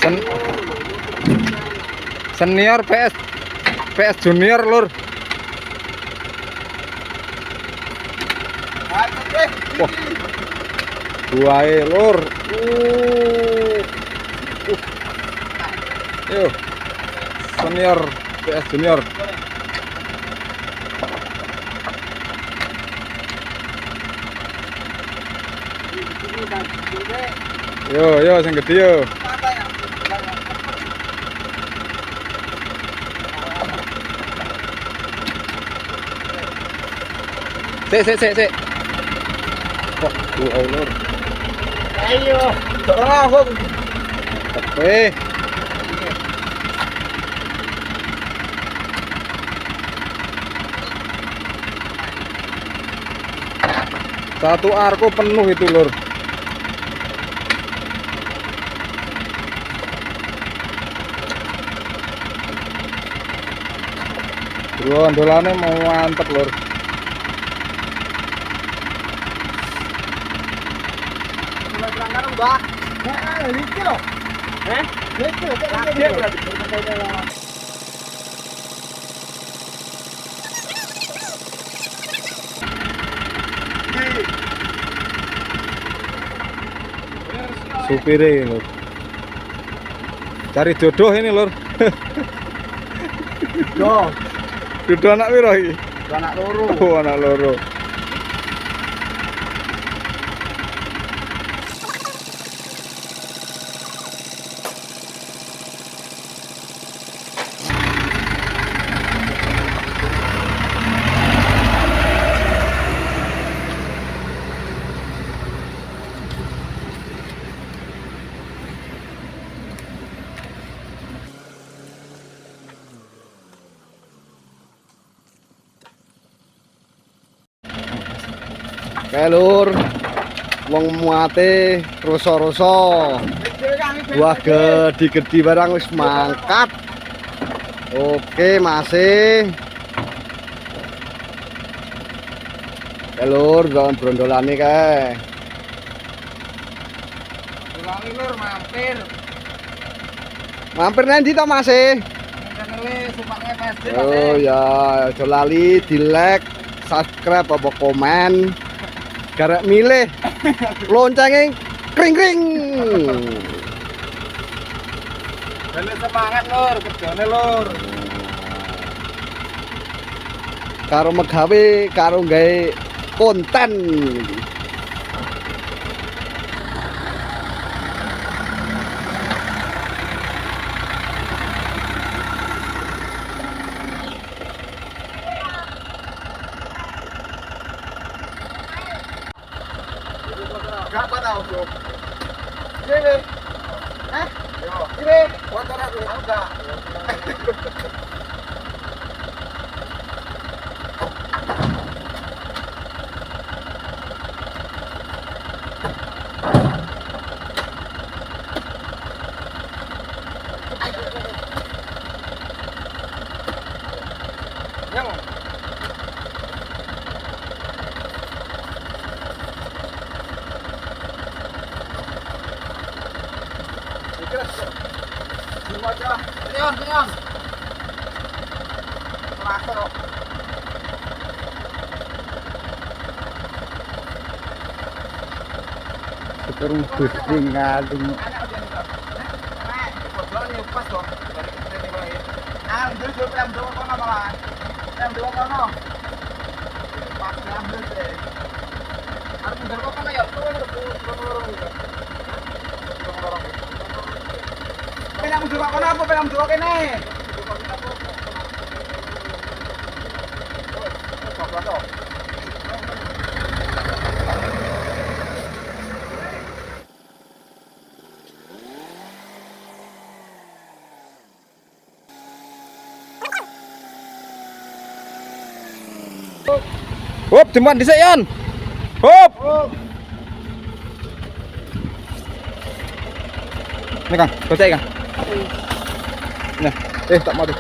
Sen Senior PS Junior lur. Wah. Duae lur. Yo. Senior PS Junior. Yo sing gede yo. Sik. Wah, lur. Ayo, ora kok. Oke. Satu arko penuh itu lur. Gondolane mau mantep lur. Mbak. Iki lho. Iki berarti. Supire lur. Cari jodoh ini lur. Jodoh anak piro iki? Anak loro. Oh, anak loro. Oke lur, wong muate ruso-ruso. Buah gede-gede barang wis mangkat. Oke, masih. Oke lur, jangan brondolane kae. Ulangi lur mampir. Mampir nanti to masih. Channel Supaknya PSD. Oh ya, aja lali di like, subscribe apa komen. Garek milih loncengnya kring-kring. Balik semangat lur, kerjane lur. Karo megawe karo gawe konten. Berapa tahu bro? Ini. Yo. Ini. Motor aku. Enggak. Senyum. Terasa dong. Terus pusing ngadung. Penang dua kono apa penang dua kene? Hop, jempan dhisik Yon. Hop. Nih Kang, gocek Kang. Nah, tak mau tuh.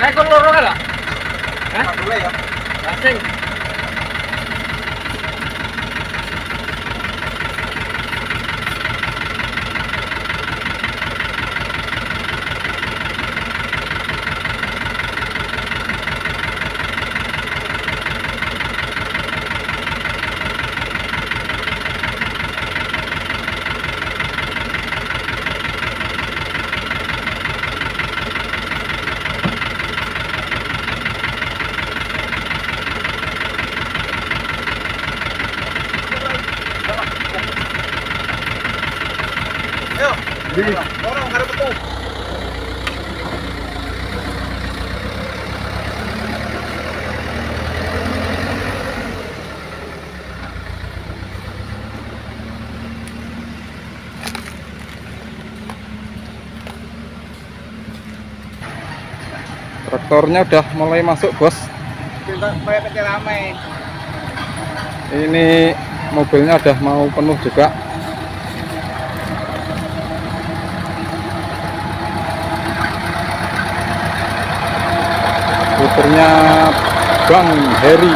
Naik kon loro kan? Hah? Boleh ya. Asing. Dorong karena betul. Traktornya udah mulai masuk, bos. Supaya kecil ramai. Ini mobilnya udah mau penuh juga. Puternya Bang Heri.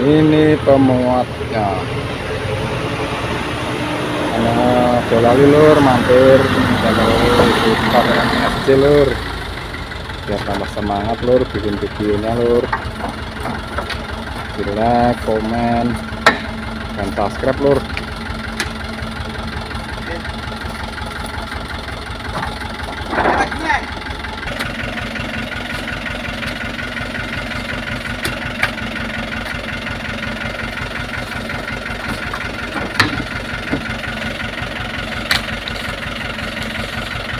Ini pemuatnya. Jolali lur, mampir kalau buka FC lur, biar tambah semangat lur bikin videonya lur. Like, komen, dan subscribe lur.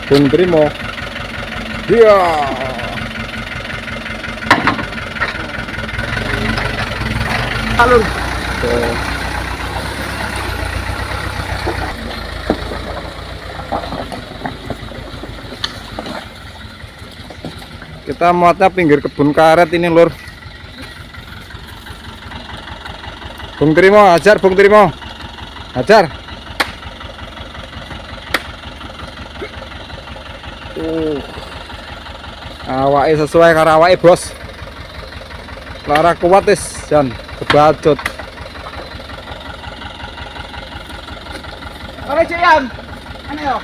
Bung Trimo, iya. Halo. Kita muatnya pinggir kebun karet ini lur. Bung Trimo, ajar Bung Trimo, ajar. Awake sesuai karo awake, bos. Lara kuat wis, Jan, kebacut. Ora cian. Ane yo.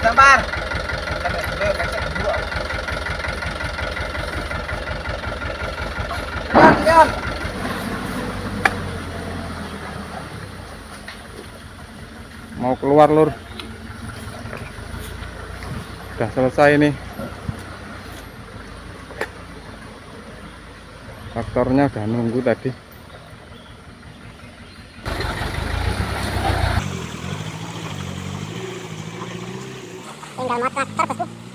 Gambar. Lihat. Mau keluar lur. Udah selesai nih. Traktornya udah nunggu tadi. Tinggal muat traktor, bosku.